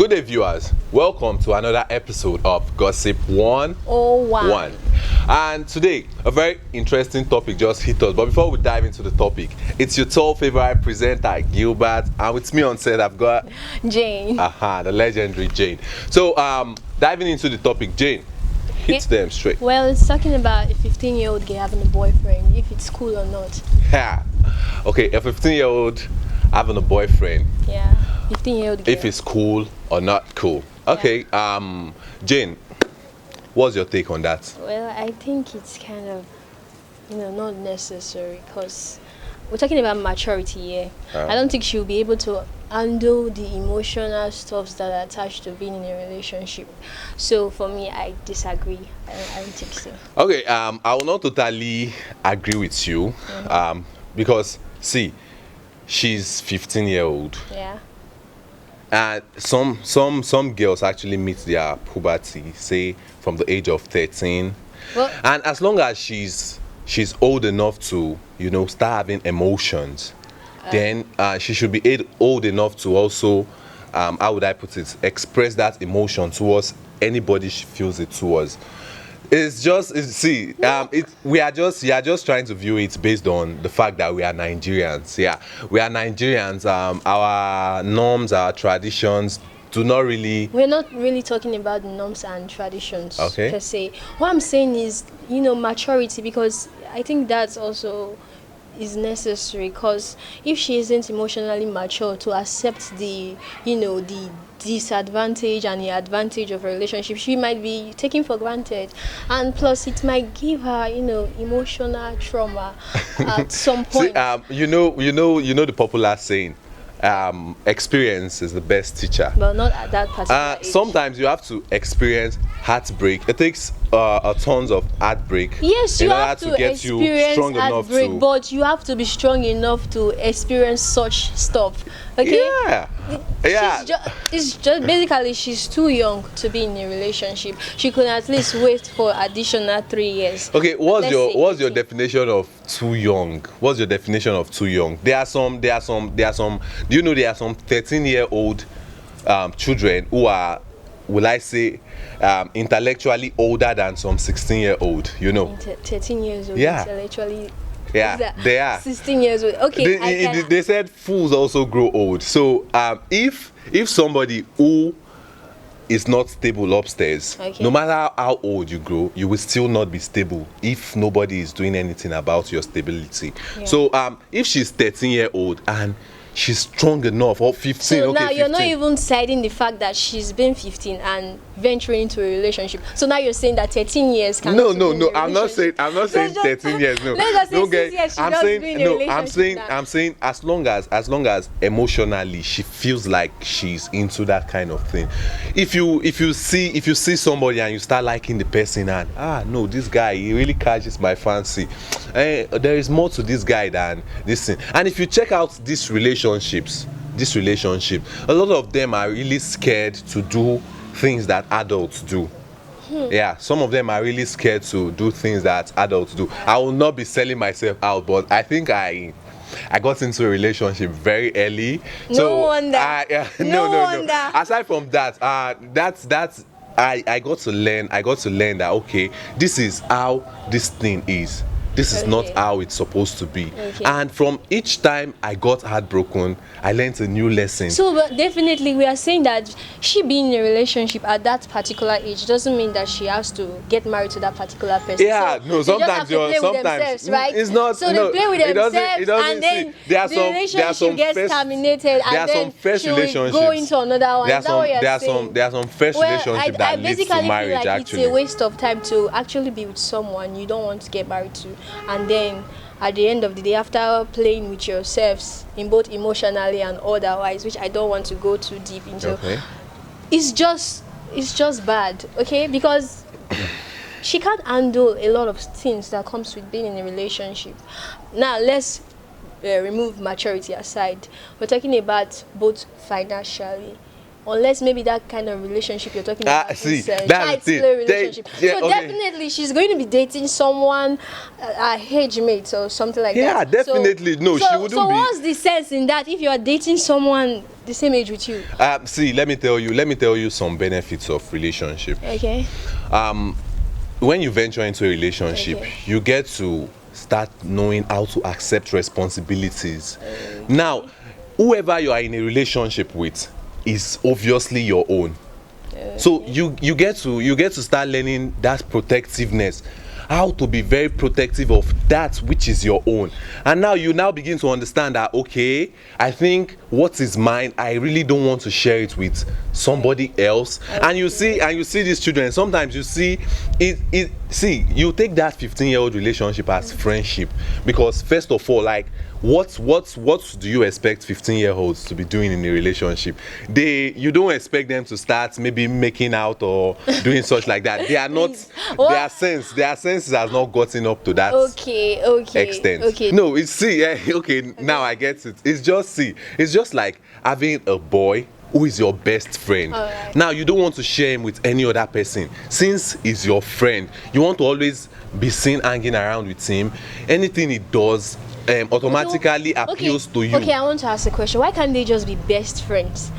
Good day, viewers. Welcome to another episode of Gossip 101. And today, a very interesting topic just hit us. But before we dive into the topic, it's your tall favorite presenter, Gilbert. And with me on set, I've got Jane. The legendary Jane. So, diving into the topic, Jane, hit them straight. Well, it's talking about a 15-year-old girl having a boyfriend, if it's cool or not. Yeah. Okay, a 15-year-old having a boyfriend. Yeah, 15-year-old girl. If it's cool or not cool. Okay, Jane, what's your take on that? Well, I think it's kind of, not necessary because we're talking about maturity here. I don't think she'll be able to handle the emotional stuff that are attached to being in a relationship. So for me, I disagree. I don't think so. Okay, I will not totally agree with you, because see, she's 15-year-old. Yeah. And some girls actually meet their puberty, say from the age of 13. Well, and as long as she's old enough to, start having emotions, then she should be old enough to also, how would I put it, express that emotion towards anybody she feels it towards. It's just, you are just trying to view it based on the fact that we are Nigerians. Yeah, we are Nigerians. Our norms, our traditions do not really. We're not really talking about the norms and traditions per se. What I'm saying is, maturity, because I think that's also is necessary, because if she isn't emotionally mature to accept the disadvantage and the advantage of a relationship, she might be taken for granted, and plus it might give her emotional trauma at some point. See, the popular saying, experience is the best teacher. But not at that particular age. Sometimes you have to experience heartbreak. It takes tons of heartbreak. Yes, you have to get you strong enough to. But you have to be strong enough to experience such stuff. Okay. Yeah. Yeah. It's just basically she's too young to be in a relationship. She could at least wait for additional 3 years. Okay, what's your definition of too young? What's your definition of too young? Do you know there are some 13-year-old children who are, will I say, intellectually older than some 16-year-old, 13 years old, yeah. Intellectually. Yeah, they are 16 years old. Okay, they said fools also grow old. So if somebody who is not stable upstairs, no matter how old you grow, you will still not be stable if nobody is doing anything about your stability. Yeah. So if she's 13-year-old and she's strong enough, or 15. So now you're 15. not even citing the fact that she's been 15 and venturing into a relationship. So now you're saying that 13 years can. No. I'm not saying 13 years. No. Let's just say 6 years. I'm saying as long as emotionally she feels like she's into that kind of thing. If you see somebody and you start liking the person and no, this guy, he really catches my fancy. There is more to this guy than this thing. And if you check out this relationship, a lot of them are really scared to do things that adults do. Yeah, some of them are really scared to do things that adults do. I will not be selling myself out, but I think I got into a relationship very early. No wonder. No. Aside from that, I got to learn that okay, this is how this thing is. This is not how it's supposed to be. Okay. And from each time I got heartbroken, I learned a new lesson. So but definitely we are saying that she being in a relationship at that particular age doesn't mean that she has to get married to that particular person. Yeah, so no, sometimes right? It's not. So they play with themselves, and then the relationship gets terminated, and then she will go into another one. There are some first relationships that lead to marriage. I basically feel like it's a waste of time to actually be with someone you don't want to get married to. And then at the end of the day, after playing with yourselves in both emotionally and otherwise, which I don't want to go too deep into, it's just bad, okay? Because she can't handle a lot of things that comes with being in a relationship. Now let's remove maturity aside. We're talking about both financially. unless maybe that kind of relationship you're talking about is that's child play relationship. So definitely she's going to be dating someone, a age mate or something like that. Yeah, definitely. So, no, she wouldn't so be. what's the sense in that if you are dating someone the same age with you? See, let me tell you some benefits of relationship. Okay. When you venture into a relationship, you get to start knowing how to accept responsibilities. Now, whoever you are in a relationship with is obviously your own. So you get to start learning that protectiveness, how to be very protective of that which is your own. And now you begin to understand that, okay, I think what is mine, I really don't want to share it with somebody else. And you see these children, sometimes you see you take that 15-year-old relationship as friendship, because first of all, like, what do you expect 15-year-olds to be doing in a relationship? You don't expect them to start maybe making out or doing such like that. They are not. Their senses has not gotten up to that extent. Okay. No, okay, now I get it. It's just like having a boy who is your best friend. Right. Now you don't want to share him with any other person. Since he's your friend, you want to always be seen hanging around with him. Anything he does automatically appeals to you. Okay, I want to ask a question. Why can't they just be best friends?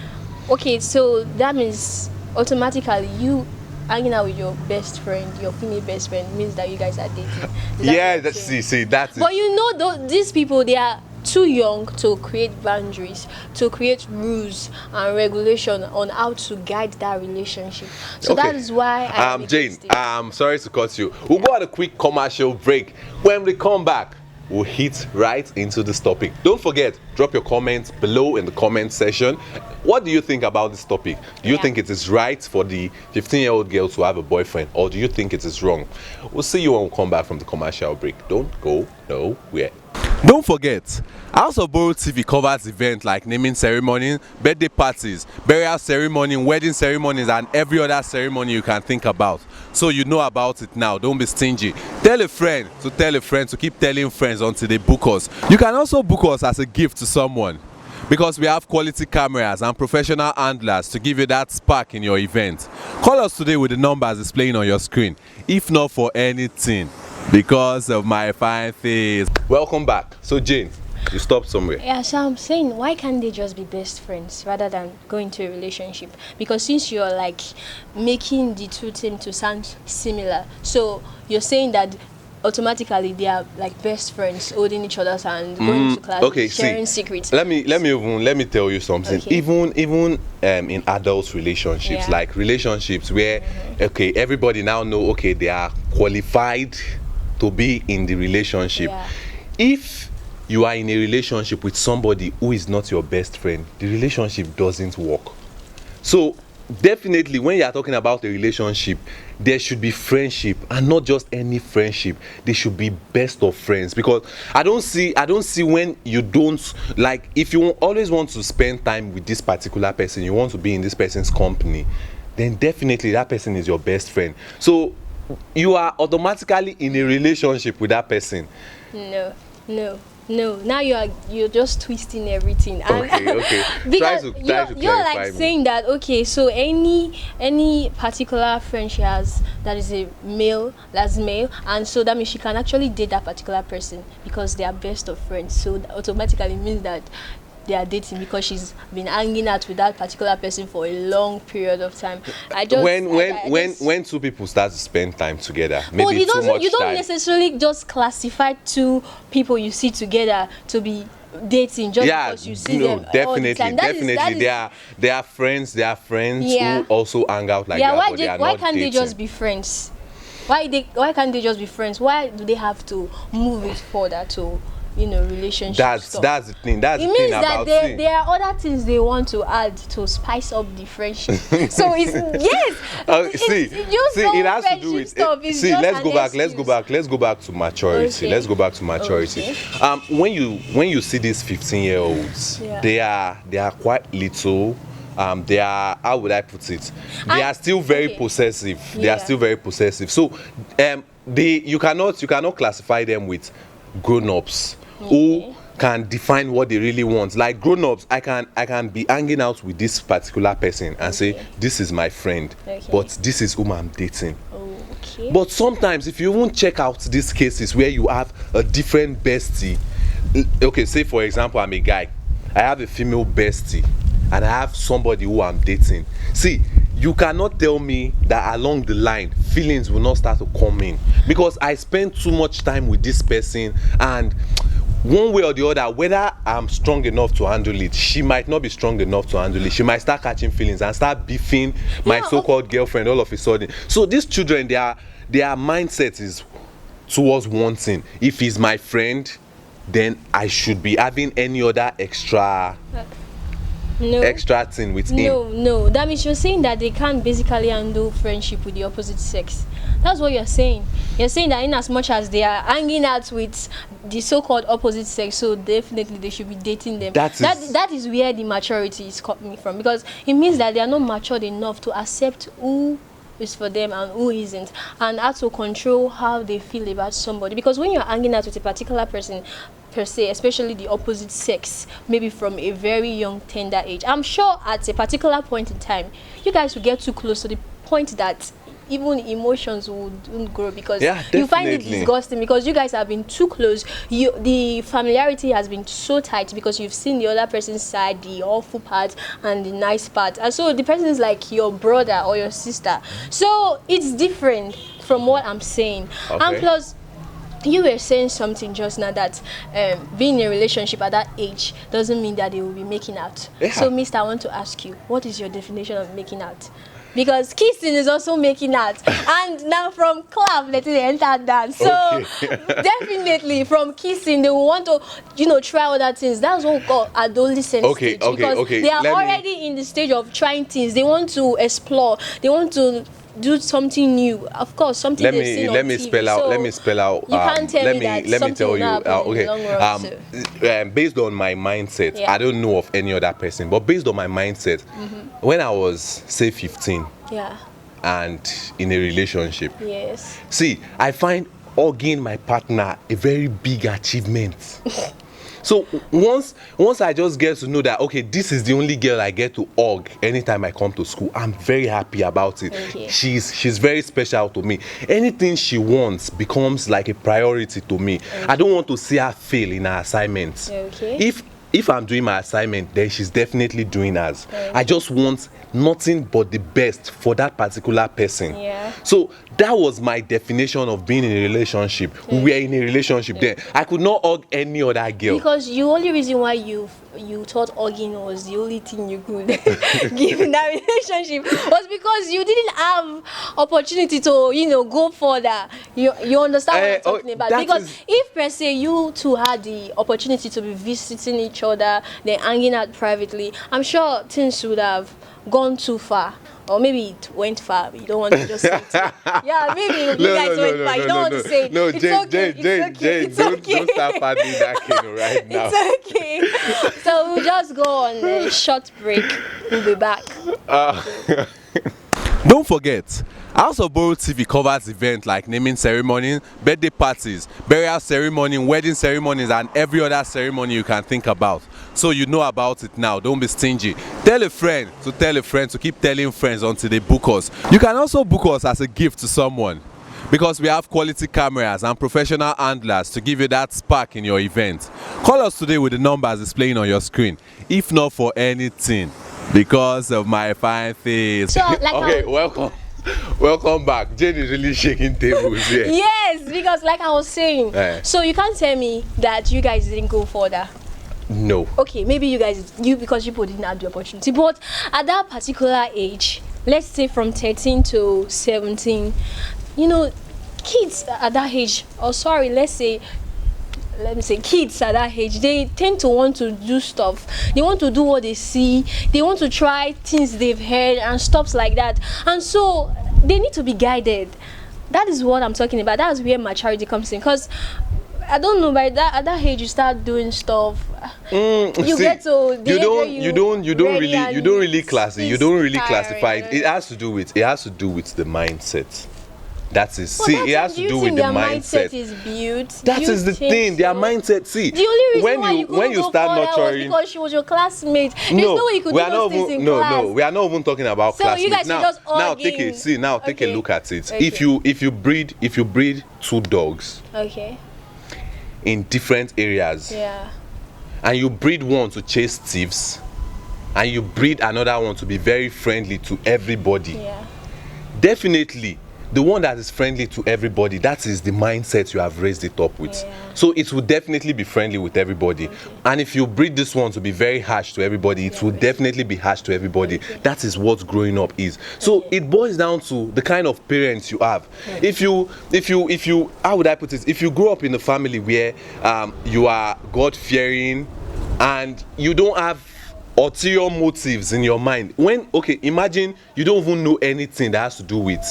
Okay, so that means automatically you hanging out with your best friend, your female best friend, means that you guys are dating. Yeah, that's it. But you know, these people, they are too young to create boundaries, to create rules and regulation on how to guide that relationship. So that is why Jane, I'm sorry to cut you. We'll go on a quick commercial break. When we come back, we'll hit right into this topic. Don't forget, drop your comments below in the comment section. What do you think about this topic? Do you think it is right for the 15-year-old girl to have a boyfriend, or do you think it is wrong? We'll see you when we come back from the commercial break. Don't go nowhere. Don't forget, House of Boro TV covers events like naming ceremony, birthday parties, burial ceremony, wedding ceremonies, and every other ceremony you can think about. So you know about it now. Don't be stingy. Tell a friend to keep telling friends until they book us. You can also book us as a gift to someone, because we have quality cameras and professional handlers to give you that spark in your event. Call us today with the numbers displaying on your screen, if not for anything, because of my fine face. Welcome back. So Jane, you stopped somewhere. Yeah, so I'm saying, why can't they just be best friends rather than go into a relationship? Because since you're like making the two things to sound similar, so you're saying that automatically they are like best friends, holding each other's hand, going to class, sharing secrets. Let me tell you something. Okay. Even in adult relationships, like relationships where everybody now know they are qualified to be in the relationship. If you are in a relationship with somebody who is not your best friend, the relationship doesn't work. So definitely, when you are talking about a relationship, there should be friendship, and not just any friendship. They should be best of friends, because I don't see when you don't, like, if you always want to spend time with this particular person, you want to be in this person's company, then definitely that person is your best friend. So you are automatically in a relationship with that person. No, now you're just twisting everything. Okay. Because you're like saying that, okay, so any particular friend she has that is male, and so that means she can actually date that particular person because they are best of friends. So that automatically means that they are dating because she's been hanging out with that particular person for a long period of time. When two people start to spend time together, maybe you don't necessarily just classify two people you see together to be dating just because you see them all the time. They are friends who also hang out like that. Why can't they just be friends? Why can't they just be friends? Why do they have to move it further to relationship? That's the thing. It means that there are other things they want to add to spice up the friendship. So it's it has to do with stuff. Let's go back to maturity. Let's go back to maturity. When you see these 15-year-olds, they are quite little. They are, how would I put it? They are still very possessive. They are still very possessive. So you cannot classify them with grown-ups who can define what they really want. Like grown-ups, I can be hanging out with this particular person and say this is my friend, but this is whom I'm dating. Okay. But sometimes if you even check out these cases where you have a different bestie, okay, say for example I'm a guy, I have a female bestie and I have somebody who I'm dating. See, you cannot tell me that along the line feelings will not start to come in, because I spend too much time with this person, and one way or the other, whether I'm strong enough to handle it, she might not be strong enough to handle it. She might start catching feelings and start beefing my so-called girlfriend all of a sudden. So these children, their mindset is towards one thing. If he's my friend, then I should be having any other extra thing with him. No, that means you're saying that they can't basically handle friendship with the opposite sex. That's what you're saying. You're saying that in as much as they are hanging out with the so-called opposite sex, so definitely they should be dating them. That is where the maturity is coming from, because it means that they are not matured enough to accept who is for them and who isn't, and how to control how they feel about somebody. Because when you're hanging out with a particular person per se, especially the opposite sex, maybe from a very young tender age, I'm sure at a particular point in time you guys will get too close to the point that even emotions wouldn't grow, because you find it disgusting, because you guys have been too close. The familiarity has been so tight, because you've seen the other person's side, the awful part and the nice part, and so the person is like your brother or your sister. So it's different from what I'm saying. And plus, you were saying something just now that being in a relationship at that age doesn't mean that they will be making out. So mister, I want to ask you, what is your definition of making out? Because kissing is also making out, and now from clap, letting they enter dance. So definitely from kissing, they will want to, try other things. That's what we call adolescent stage, because they are already in the stage of trying things. They want to explore. They want to do something new. Of course, something they've seen on TV. Let me spell out. You can't tell me that something will happen in the long run. Based on my mindset, I don't know of any other person, but based on my mindset, when I was say 15, and in a relationship, see, I find hugging my partner a very big achievement. So once I just get to know that, okay, this is the only girl I get to hug anytime I come to school, I'm very happy about it. She's very special to me. Anything she wants becomes like a priority to me. I don't want to see her fail in her assignments. If I'm doing my assignment, then she's definitely doing hers. I just want nothing but the best for that particular person. So that was my definition of being in a relationship. We were in a relationship then. I could not hug any other girl. Because the only reason why you thought hugging was the only thing you could give in that relationship was because you didn't have opportunity to go further. You understand what I'm talking about? Because if per se you two had the opportunity to be visiting each other, then hanging out privately, I'm sure things would have gone too far. Or maybe it went far, but you don't want to just say it. Maybe you guys went far. You don't want to say it. It's okay. Don't start partying that kind right now. It's okay. So we'll just go on a short break. We'll be back. Don't forget, House of Boro TV covers events like naming ceremony, birthday parties, burial ceremony, wedding ceremonies, and every other ceremony you can think about. So you know about it now. Don't be stingy. Tell a friend to keep telling friends until they book us. You can also book us as a gift to someone, because we have quality cameras and professional handlers to give you that spark in your event. Call us today with the numbers displaying on your screen. If not for anything, because of my fine face. So, welcome back. Jane is really shaking tables here. Yes, because like I was saying, so you can't tell me that you guys didn't go further. No. Okay, maybe because you people didn't have the opportunity, but at that particular age, let's say from 13 to 17, kids at that age, let me say kids at that age, they tend to want to do stuff. They want to do what they see. They want to try things they've heard and stuff like that. And so they need to be guided. That is what I'm talking about. That's where maturity comes in. Because I don't know, at that age you start doing stuff. You don't really classify it. It has to do with the mindset. That is, But see, that's it has do to you do think with the their mindset. is built? That Do you is the think thing. Their so? mindset. See, The only reason when why you when you go start further was nurturing, because she was your classmate. There's no way you could we do are those not things even, in no, class. no, we are not even talking about So you classmates. guys should Now, just now arguing. take a look at it. Okay. If you breed two dogs Okay. in different areas, Yeah. and you breed one to chase thieves, and you breed another one to be very friendly to everybody, Yeah. definitely the one that is friendly to everybody, that is the mindset you have raised it up with. Yeah. So it will definitely be friendly with everybody. Okay. And if you breed this one to be very harsh to everybody, it will definitely be harsh to everybody. Okay. That is what growing up is. So Okay. it boils down to the kind of parents you have. If you how would I put it, if you grow up in a family where you are God fearing and you don't have ulterior motives in your mind, imagine you don't even know anything that has to do with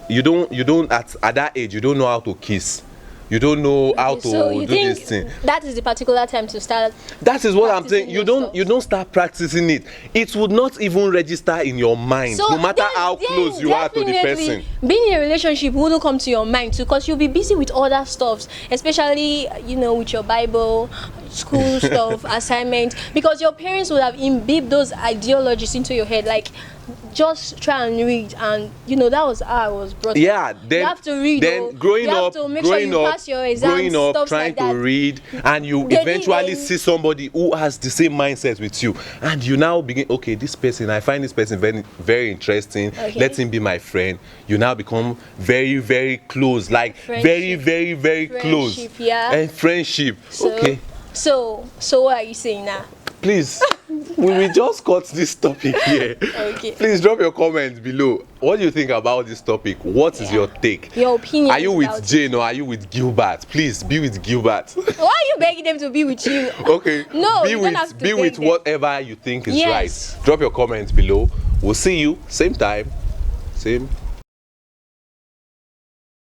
you don't at that age, you don't know how to kiss, you don't know how to So you do think this thing. that is the particular time to start? That is what I'm saying. practicing You those stuff? don't start practicing it. It would not even register in your mind, So no matter then- how then close you are to the definitely person. Being in a relationship wouldn't come to your mind too, because you'll be busy with other stuffs, especially with your Bible, school stuff, assignment. Because your parents would have imbibed those ideologies into your head, like just try and read, and that was how I was brought up. Yeah, then you have to read. then growing you have up, to make sure you pass your exams, stuff trying like that. to read, and you Then- eventually see somebody who has the same mindset with you, and you now begin, okay, this person, I find this person very, very interesting. Okay. Let him be my friend. You now become very, very close, like very, Friendship. very, very close. Friendship, yeah. And friendship. So, Okay, So what are you saying now? please, we will just cut this topic here. Okay. Please drop your comments below. What do you think about this topic? What is your take? Your opinion. Are you with about Jane or are you with Gilbert? Please be with Gilbert. Why are you begging them to be with you? Okay. No, be you with don't have to be beg with them. whatever you think is Yes. right. Drop your comments below. We'll see you same time, same